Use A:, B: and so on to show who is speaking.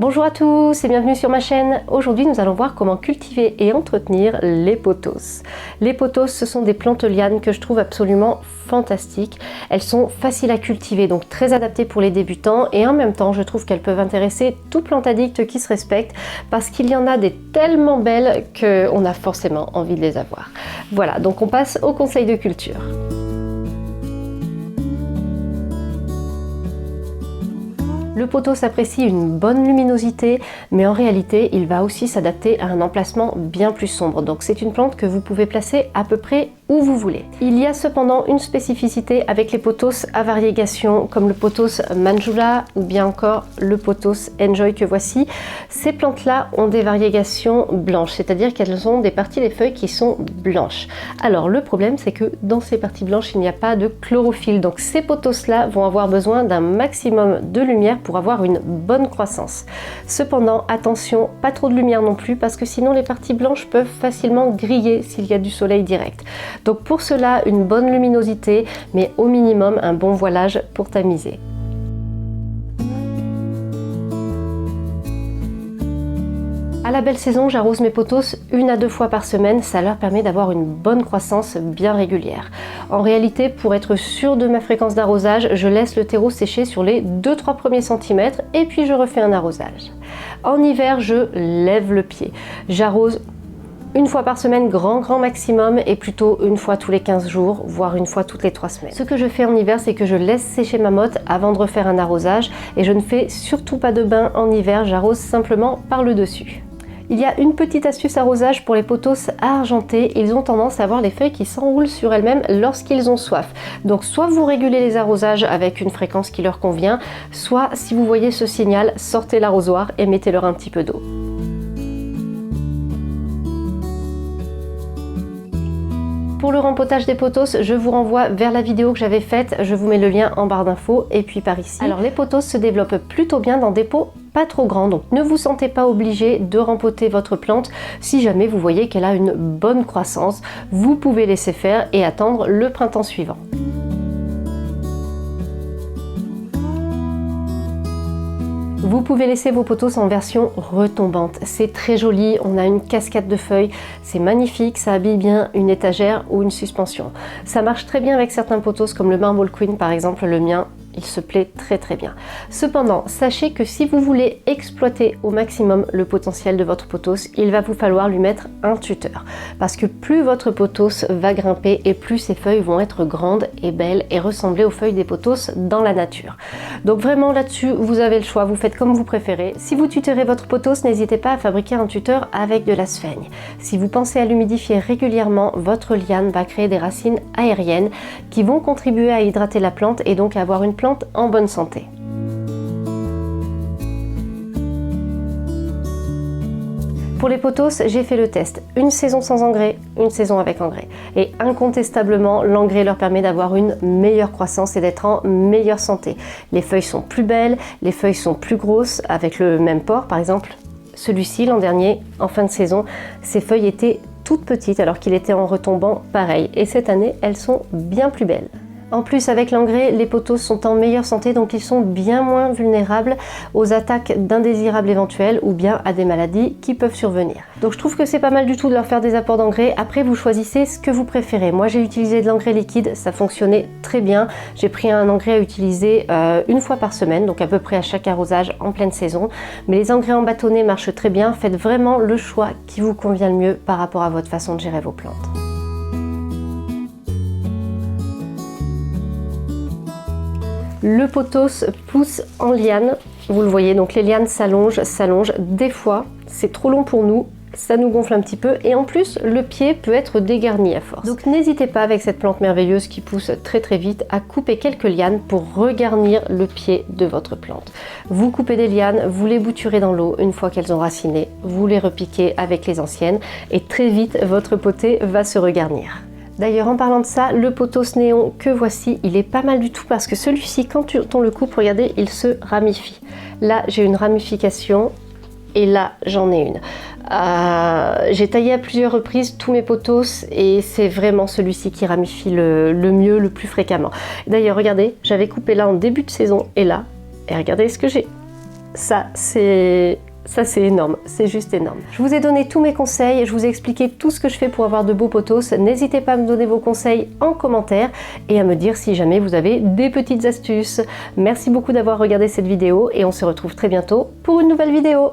A: Bonjour à tous et bienvenue sur ma chaîne. Aujourd'hui nous allons voir comment cultiver et entretenir les pothos. Les pothos, ce sont des plantes lianes que je trouve absolument fantastiques. Elles sont faciles à cultiver, donc très adaptées pour les débutants, et en même temps je trouve qu'elles peuvent intéresser tout plante addict qui se respecte, parce qu'il y en a des tellement belles qu'on a forcément envie de les avoir. Voilà, donc on passe au conseil de culture. Le pothos apprécie une bonne luminosité, mais en réalité, il va aussi s'adapter à un emplacement bien plus sombre. Donc c'est une plante que vous pouvez placer à peu près où vous voulez. Il y a cependant une spécificité avec les pothos à variegation, comme le pothos Manjula ou bien encore le pothos Enjoy que voici. Ces plantes-là ont des variégations blanches, c'est-à-dire qu'elles ont des parties des feuilles qui sont blanches. Alors le problème, c'est que dans ces parties blanches, il n'y a pas de chlorophylle. Donc ces pothos-là vont avoir besoin d'un maximum de lumière pour avoir une bonne croissance. Cependant, attention, pas trop de lumière non plus, parce que sinon les parties blanches peuvent facilement griller s'il y a du soleil direct. Donc pour cela, une bonne luminosité, mais au minimum un bon voilage pour tamiser. À la belle saison, j'arrose mes pothos 1 à 2 fois par semaine, ça leur permet d'avoir une bonne croissance bien régulière. En réalité, pour être sûr de ma fréquence d'arrosage, je laisse le terreau sécher sur les 2-3 premiers centimètres et puis je refais un arrosage. En hiver, je lève le pied. J'arrose 1 fois par semaine, grand maximum, et plutôt 1 fois tous les 15 jours, voire 1 fois toutes les 3 semaines. Ce que je fais en hiver, c'est que je laisse sécher ma motte avant de refaire un arrosage, et je ne fais surtout pas de bain en hiver, j'arrose simplement par le dessus. Il y a une petite astuce arrosage pour les pothos à argenter, ils ont tendance à avoir les feuilles qui s'enroulent sur elles-mêmes lorsqu'ils ont soif. Donc soit vous régulez les arrosages avec une fréquence qui leur convient, soit si vous voyez ce signal, sortez l'arrosoir et mettez-leur un petit peu d'eau. Pour le rempotage des pothos, je vous renvoie vers la vidéo que j'avais faite, je vous mets le lien en barre d'infos et puis par ici. Alors les pothos se développent plutôt bien dans des pots pas trop grands, donc ne vous sentez pas obligé de rempoter votre plante. Si jamais vous voyez qu'elle a une bonne croissance, vous pouvez laisser faire et attendre le printemps suivant. Vous pouvez laisser vos pothos en version retombante, c'est très joli, on a une cascade de feuilles, c'est magnifique, ça habille bien une étagère ou une suspension. Ça marche très bien avec certains pothos comme le Marble Queen par exemple, le mien. Il se plaît très bien. Cependant, sachez que si vous voulez exploiter au maximum le potentiel de votre pothos, il va vous falloir lui mettre un tuteur. Parce que plus votre pothos va grimper et plus ses feuilles vont être grandes et belles et ressembler aux feuilles des pothos dans la nature. Donc vraiment là-dessus, vous avez le choix, vous faites comme vous préférez. Si vous tutorez votre pothos, n'hésitez pas à fabriquer un tuteur avec de la sphaigne. Si vous pensez à l'humidifier régulièrement, votre liane va créer des racines aériennes qui vont contribuer à hydrater la plante et donc à avoir une plante en bonne santé. Pour les pothos, j'ai fait le test. Une saison sans engrais, une saison avec engrais. Et incontestablement, l'engrais leur permet d'avoir une meilleure croissance et d'être en meilleure santé. Les feuilles sont plus belles, les feuilles sont plus grosses, avec le même port. Par exemple, celui-ci, l'an dernier, en fin de saison, ses feuilles étaient toutes petites alors qu'il était en retombant pareil. Et cette année, elles sont bien plus belles. En plus, avec l'engrais, les pothos sont en meilleure santé, donc ils sont bien moins vulnérables aux attaques d'indésirables éventuels ou bien à des maladies qui peuvent survenir. Donc je trouve que c'est pas mal du tout de leur faire des apports d'engrais. Après, vous choisissez ce que vous préférez. Moi, j'ai utilisé de l'engrais liquide, ça fonctionnait très bien. J'ai pris un engrais à utiliser 1 fois par semaine, donc à peu près à chaque arrosage en pleine saison. Mais les engrais en bâtonnet marchent très bien. Faites vraiment le choix qui vous convient le mieux par rapport à votre façon de gérer vos plantes. Le pothos pousse en liane, vous le voyez, donc les lianes s'allongent. Des fois, c'est trop long pour nous, ça nous gonfle un petit peu et en plus, le pied peut être dégarni à force. Donc n'hésitez pas avec cette plante merveilleuse qui pousse très vite à couper quelques lianes pour regarnir le pied de votre plante. Vous coupez des lianes, vous les bouturez dans l'eau une fois qu'elles ont raciné, vous les repiquez avec les anciennes et très vite, votre potée va se regarnir. D'ailleurs, en parlant de ça, le pothos néon que voici, il est pas mal du tout parce que celui-ci, quand on le coupe, regardez, il se ramifie. Là, j'ai une ramification et là, j'en ai une. J'ai taillé à plusieurs reprises tous mes pothos et c'est vraiment celui-ci qui ramifie le mieux, le plus fréquemment. D'ailleurs, regardez, j'avais coupé là en début de saison et là, et regardez ce que j'ai. Ça c'est énorme, c'est juste énorme. Je vous ai donné tous mes conseils, je vous ai expliqué tout ce que je fais pour avoir de beaux potos. N'hésitez pas à me donner vos conseils en commentaire et à me dire si jamais vous avez des petites astuces. Merci beaucoup d'avoir regardé cette vidéo et on se retrouve très bientôt pour une nouvelle vidéo.